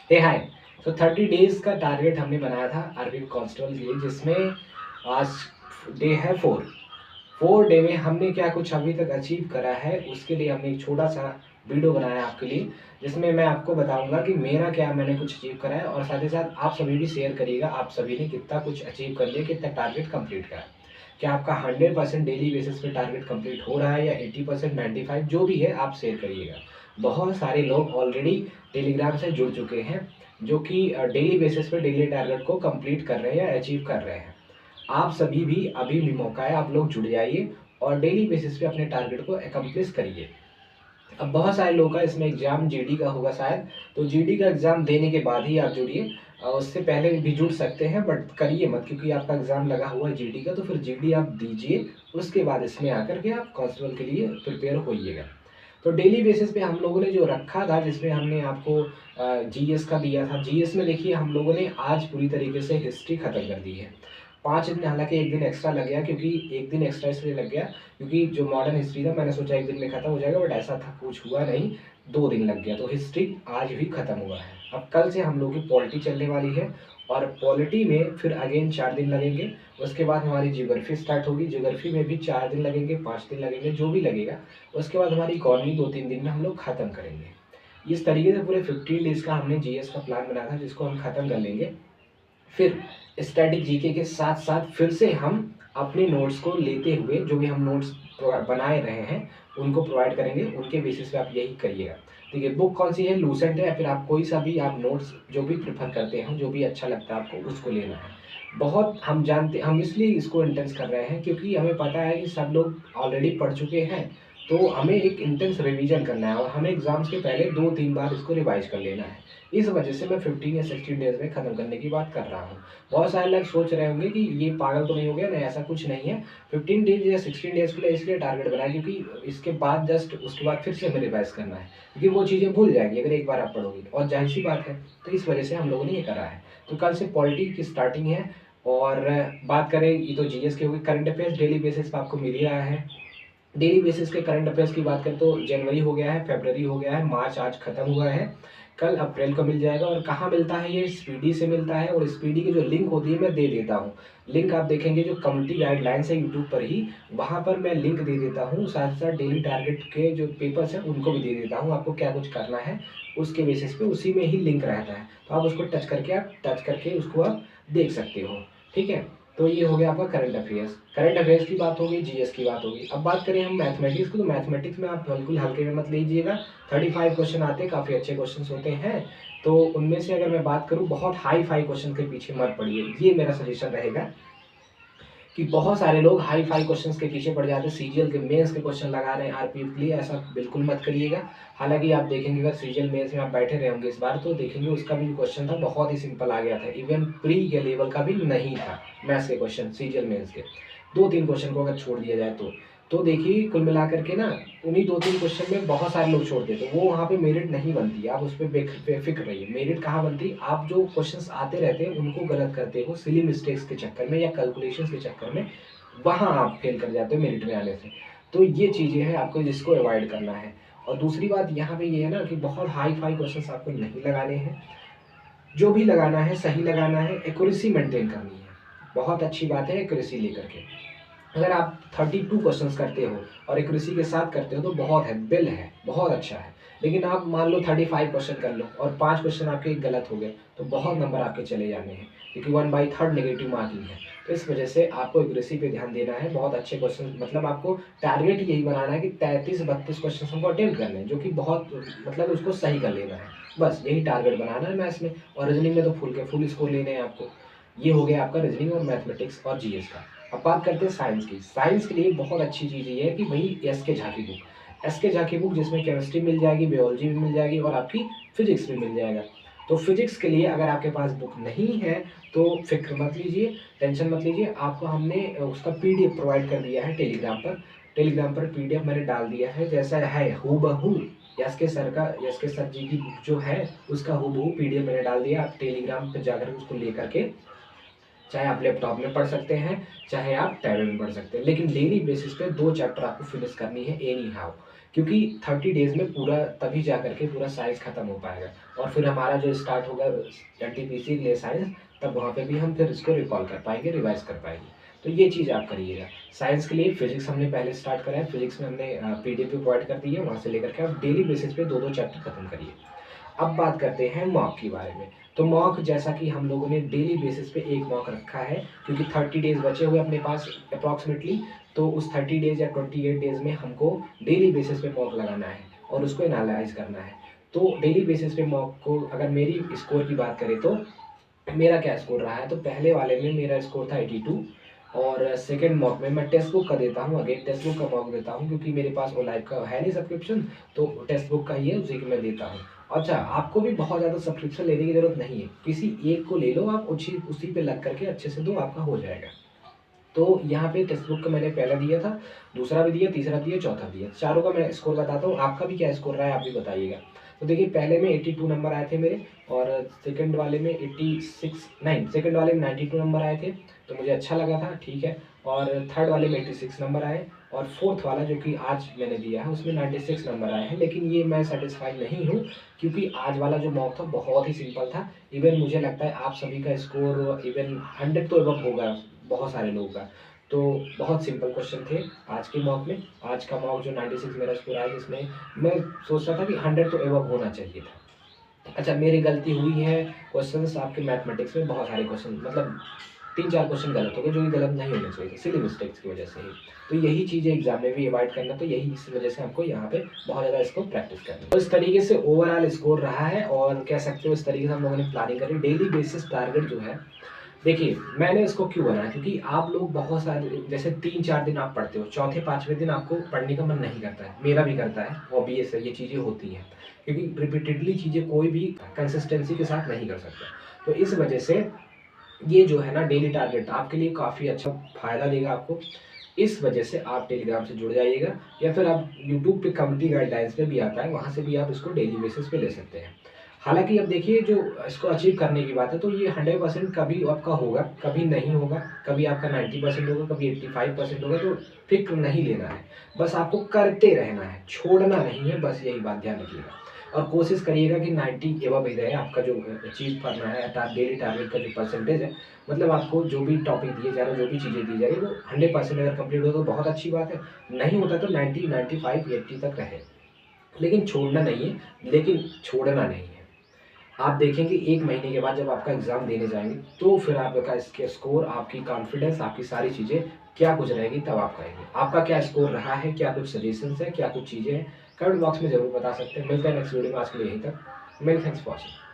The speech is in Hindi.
हे हाय। सो 30 डेज का टारगेट हमने बनाया था आरपी कांस्टेबल के लिए, जिसमें आज डे है 4 डे में हमने क्या कुछ अभी तक अचीव करा है उसके लिए हमने एक छोटा सा वीडियो बनाया आपके लिए, जिसमें मैं आपको बताऊंगा कि मेरा क्या मैंने कुछ अचीव करा है, और साथ ही साथ आप सभी भी शेयर करिएगा आप सभी ने कितना कुछ अचीव कर लिया, कितना टारगेट कंप्लीट करा। क्या आपका 100% डेली बेसिस पे टारगेट कंप्लीट हो रहा है या 80%, 95, जो भी है आप शेयर करिएगा। बहुत सारे लोग ऑलरेडी टेलीग्राम से जुड़ चुके हैं जो कि डेली बेसिस पे डेली टारगेट को कंप्लीट कर रहे हैं या अचीव कर रहे हैं। आप सभी भी अभी भी मौका है, आप लोग जुड़ जाइए और डेली बेसिस पे अपने टारगेट को एकम्प्लिश करिए। अब बहुत सारे लोगों का इसमें एग्जाम जीडी का होगा शायद, तो जीडी का एग्जाम देने के बाद ही आप जुड़िए। उससे पहले भी जुड़ सकते हैं बट करिए मत, क्योंकि आपका एग्जाम लगा हुआ है जीडी का, तो फिर जीडी आप दीजिए, उसके बाद इसमें आकर के आप कांस्टेबल के लिए प्रिपेयर होइएगा। तो डेली बेसिस पे हम लोगों ने जो रखा था, जिसमें हमने आपको जीएस का दिया था, जीएस में देखिए हम लोगों ने आज पूरी तरीके से हिस्ट्री खत्म कर दी है। 5 दिन, हालांकि एक दिन एक्स्ट्रा लग गया, क्योंकि एक दिन एक्स्ट्रा इसलिए लग गया क्योंकि जो मॉडर्न हिस्ट्री था मैंने सोचा एक दिन में खत्म हो जाएगा, बट ऐसा था कुछ हुआ नहीं, 2 दिन लग गया, तो हिस्ट्री आज भी खत्म हुआ है। अब कल से हम लोग की पॉलिटी चलने वाली है, और पॉलिटी में फिर अगेन 4 दिन लगेंगे। उसके बाद हमारी ज्योग्राफी स्टार्ट होगी, ज्योग्राफी में भी 4 दिन लगेंगे, 5 दिन लगेंगे, जो भी लगेगा। उसके बाद हमारी इकॉनमी 2-3 दिन में हम लोग खत्म करेंगे। इस तरीके से पूरे 15 डेज का हमने जीएस का प्लान बनाया था, जिसको हम खत्म कर लेंगे। फिर स्टैटिक जीके के साथ साथ फिर से हम अपने नोट्स को लेते हुए, जो भी हम नोट्स बनाए रहे हैं उनको प्रोवाइड करेंगे, उनके बेसिस पे आप यही करिएगा। ठीक है, बुक कौन सी है, लूसेंट है, या फिर आप कोई सा भी आप नोट्स जो भी प्रेफर करते हैं, जो भी अच्छा लगता है आपको उसको लेना है। बहुत हम जानते, हम इसलिए इसको इंटेंस कर रहे हैं क्योंकि हमें पता है कि सब लोग ऑलरेडी पढ़ चुके हैं, तो हमें एक इंटेंस रिवीजन करना है और हमें एग्जाम्स के पहले 2-3 बार इसको रिवाइज कर लेना है। इस वजह से मैं 15 या 16 डेज में खत्म करने की बात कर रहा हूँ। बहुत सारे लोग सोच रहे होंगे कि ये पागल तो नहीं हो गया, नहीं ऐसा कुछ नहीं है। 15 डेज या 16 डेज के लिए इसलिए टारगेट बनाया क्योंकि इसके बाद जस्ट उसके बाद फिर से हमें रिवाइज करना है, क्योंकि वो चीज़ें भूल जाएगी अगर एक बार आप पढ़ोगे, और जाहिर सी बात है, तो इस वजह से हम लोगों ने ये करा है। तो कल से पॉलिटी की स्टार्टिंग है, और बात करें, ये तो जीएस के होगी। करंट अफेयर्स डेली बेसिस पे आपको मिल ही रहा है। डेली बेसिस के करंट अफेयर्स की बात करें तो जनवरी हो गया है, फरवरी हो गया है, मार्च आज खत्म हुआ है, कल अप्रैल को मिल जाएगा। और कहाँ मिलता है, ये स्पीडी से मिलता है, और स्पीडी की जो लिंक होती है मैं दे देता हूँ। लिंक आप देखेंगे जो कम्युनिटी गाइडलाइंस है यूट्यूब पर ही, वहाँ पर मैं लिंक दे देता हूँ। साथ साथ डेली टारगेट के जो पेपर्स हैं उनको भी दे देता हूँ, आपको क्या कुछ करना है उसके बेसिस पे उसी में ही लिंक रहता है, तो आप उसको टच करके उसको आप देख सकते हो। ठीक है, तो ये हो गया आपका करंट अफेयर्स। करंट अफेयर्स की बात होगी, जीएस की बात होगी। अब बात करें हम मैथमेटिक्स की, तो मैथमेटिक्स में आप बिल्कुल हल्के में मत लीजिएगा। 35 क्वेश्चन आते हैं, काफ़ी अच्छे क्वेश्चन होते हैं, तो उनमें से अगर मैं बात करूँ, बहुत हाई फाई क्वेश्चन के पीछे मत पड़िए, ये मेरा सजेशन रहेगा। कि बहुत सारे लोग हाई फाई क्वेश्चंस के पीछे पड़ जाते हैं, सीजीएल के मेंस के क्वेश्चन लगा रहे हैं आरपीएफ के लिए, ऐसा बिल्कुल मत करिएगा। हालांकि आप देखेंगे अगर सीजीएल मेंस में आप बैठे रहे होंगे इस बार, तो देखेंगे उसका भी क्वेश्चन था, बहुत ही सिंपल आ गया था, इवन प्री के लेवल का भी नहीं था मैथ्स के क्वेश्चन सीजीएल मेंस के। 2-3 क्वेश्चन को अगर छोड़ दिया जाए तो देखिए कुल मिलाकर के ना, उन्हीं 2-3 क्वेश्चन में बहुत सारे लोग छोड़ देते, वो वहाँ पे मेरिट नहीं बनती, आप उस पर बेफिक्र रहिए। मेरिट कहाँ बनती, आप जो क्वेश्चंस आते रहते हैं उनको गलत करते हो सिली मिस्टेक्स के चक्कर में या कैलकुलेशंस के चक्कर में, वहाँ आप फेल कर जाते हो मेरिट में आने से। तो ये चीज़ें हैं आपको जिसको अवॉइड करना है। और दूसरी बात यहाँ पे ये है ना कि बहुत हाई फाई क्वेश्चंस आपको नहीं लगाने हैं, जो भी लगाना है सही लगाना है, एक्यूरेसी मेंटेन करनी है। बहुत अच्छी बात है एक्यूरेसी लेकर के, अगर आप 32 क्वेश्चंस करते हो और एक्यूरेसी के साथ करते हो तो बहुत है, बिल है, बहुत अच्छा है। लेकिन आप मान लो 35 क्वेश्चन कर लो और 5 क्वेश्चन आपके गलत हो गए, तो बहुत नंबर आपके चले जाने हैं, क्योंकि 1/3 नेगेटिव मार्किंग है। तो इस वजह से आपको एक्यूरेसी पे ध्यान देना है। बहुत अच्छे क्वेश्चन, मतलब आपको टारगेट यही बनाना है कि 33-32 क्वेश्चन हमको अटेम्प्ट करने हैं, जो कि बहुत, मतलब उसको सही कर लेना है, बस यही टारगेट बनाना है मैथ्स में। और रीजनिंग में तो फुल के फुल स्कोर लेने हैं आपको। ये हो गया आपका रीजनिंग और मैथमेटिक्स और जीएस का। अब बात करते हैं साइंस की। साइंस के लिए बहुत अच्छी चीज़ ये है कि भाई एस के झा की बुक, एस के झा की बुक, जिसमें केमिस्ट्री मिल जाएगी, बायोलॉजी भी मिल जाएगी और आपकी फिजिक्स भी मिल जाएगा। तो फिजिक्स के लिए अगर आपके पास बुक नहीं है तो फिक्र मत लीजिए, टेंशन मत लीजिए, आपको हमने उसका पीडीएफ प्रोवाइड कर दिया है टेलीग्राम पर। टेलीग्राम पर पीडीएफ मैंने डाल दिया है, जैसा है हूबहू यस के सर का, यस के सर जी की बुक जो है उसका हूबहू पीडीएफ मैंने डाल दिया। आप टेलीग्राम पर जाकर उसको लेकर के, चाहे आप लैपटॉप में पढ़ सकते हैं, चाहे आप टैब में पढ़ सकते हैं, लेकिन डेली बेसिस पे 2 चैप्टर आपको फिनिश करनी है एनी हाउ। क्योंकि 30 डेज़ में पूरा तभी जा कर के पूरा साइंस खत्म हो पाएगा और फिर हमारा जो स्टार्ट होगा एनटीपीसी के लिए साइंस, तब वहाँ पे भी हम फिर इसको रिकॉल कर पाएँगे, रिवाइज़ कर पाएँगे। तो ये चीज़ आप करिएगा। साइंस के लिए फिज़िक्स हमने पहले स्टार्ट करा है, फिज़िक्स में हमने पीडीएफ भी प्रोवाइड कर दी है, वहाँ से लेकर के आप डेली बेसिस पे 2-2 चैप्टर खत्म करिए। अब बात करते हैं मॉक के बारे में। तो मॉक जैसा कि हम लोगों ने डेली बेसिस पे 1 मॉक रखा है, क्योंकि 30 डेज़ बचे हुए अपने पास अप्रॉक्सिमेटली, तो उस 30 डेज़ या 28 डेज़ में हमको डेली बेसिस पे मॉक लगाना है और उसको एनालाइज़ करना है। तो डेली बेसिस पे मॉक को अगर मेरी स्कोर की बात करें तो मेरा क्या स्कोर रहा है, तो पहले वाले में मेरा स्कोर था 82 और सेकंड मॉक में मैं टेक्स्ट बुक का देता हूँ, अगेन टेक्स्ट बुक का मॉक देता हूँ क्योंकि मेरे पास ओलाइव का है नहीं सब्सक्रिप्शन, तो टेक्स्ट बुक का ही है, उसी की मैं देता हूँ। अच्छा, आपको भी बहुत ज़्यादा सब्सक्रिप्शन लेने की ज़रूरत नहीं है, किसी एक को ले लो आप, उसी उसी पे लग करके अच्छे से दो, आपका हो जाएगा। तो यहाँ पे टेक्स्ट बुक का मैंने पहला दिया था, दूसरा भी दिया, तीसरा दिया, चौथा दिया। चारों का मैं स्कोर बताता हूँ, आपका भी क्या स्कोर रहा है आप भी बताइएगा। तो देखिए पहले में 82 नंबर आए थे मेरे और सेकंड वाले में 86 नहीं, सेकंड वाले में 92 नंबर आए थे, तो मुझे अच्छा लगा था, ठीक है। और थर्ड वाले में 86 नंबर आए और फोर्थ वाला जो कि आज मैंने दिया है उसमें 96 नंबर आए हैं, लेकिन ये मैं सैटिस्फाई नहीं हूँ क्योंकि आज वाला जो मॉक था बहुत ही सिंपल था। इवन मुझे लगता है आप सभी का स्कोर इवन 100 तो एबव होगा, बहुत सारे लोगों का। तो बहुत सिंपल क्वेश्चन थे आज के मॉक में। आज का मॉक जो 96 मेरा स्कोर आया, जिसमें मैं सोच रहा था कि 100 तो एबव होना चाहिए था। अच्छा, मेरी गलती हुई है क्वेश्चंस आपके मैथमेटिक्स में, बहुत सारे क्वेश्चन मतलब 3-4 क्वेश्चन गलत हो गए जो कि गलत नहीं होने चाहिए थे, सिली मिस्टेक्स की वजह से ही। तो यही चीज़ें एग्जाम में भी अवॉइड करना, तो यही इस वजह से हमको यहाँ पे बहुत ज़्यादा इसको प्रैक्टिस करनी है। तो इस तरीके से ओवरऑल स्कोर रहा है और कह सकते हो इस तरीके से हम लोगों ने प्लानिंग करी। डेली बेसिस टारगेट जो है, देखिए मैंने इसको क्यों बनाया, क्योंकि आप लोग बहुत सारे जैसे 3-4 दिन आप पढ़ते हो, चौथे 5वें दिन आपको पढ़ने का मन नहीं करता है, मेरा भी करता है, ऑब्वियस है, ये चीज़ें होती हैं क्योंकि रिपीटेडली चीज़ें कोई भी कंसिस्टेंसी के साथ नहीं कर सकता। तो इस वजह से ये जो है ना डेली टारगेट आपके लिए काफ़ी अच्छा फ़ायदा देगा आपको। इस वजह से आप टेलीग्राम से जुड़ जाइएगा या फिर आप यूट्यूब पे कम्युनिटी गाइडलाइंस पे भी आता है, वहाँ से भी आप इसको डेली बेसिस पे ले सकते हैं। हालाँकि अब देखिए जो इसको अचीव करने की बात है, तो ये 100% कभी आपका होगा, कभी नहीं होगा, कभी आपका 90% होगा, कभी 85% होगा, तो फ़िक्र नहीं लेना है। बस आपको करते रहना है, छोड़ना नहीं है, बस यही बात ध्यान रखिएगा। और कोशिश करिएगा कि 90 एबव ही रहे आपका जो अचीव करना है डेली टारगेट का जो परसेंटेज है, मतलब आपको जो भी टॉपिक दिए जा रहे हैं, जो भी चीज़ें दी जा रही है, वो 100% अगर कंप्लीट हो तो बहुत अच्छी बात है, नहीं होता तो 90, 95, 80 तक रहे। लेकिन छोड़ना नहीं है, लेकिन छोड़ना नहीं है। आप देखेंगे 1 महीने के बाद जब आपका एग्ज़ाम देने जाएँगे, तो फिर आपका इसके स्कोर, आपकी कॉन्फिडेंस, आपकी सारी चीज़ें क्या कुछ रहेगी तब आप कहेंगे। आपका क्या स्कोर रहा है, क्या कुछ सजेशंस है, क्या कुछ चीज़ें हैं, कमेंट बॉक्स में ज़रूर बता सकते हैं। मिलते हैं नेक्स्ट वीडियो में, आज के लिए यहीं तक। Many thanks for watching.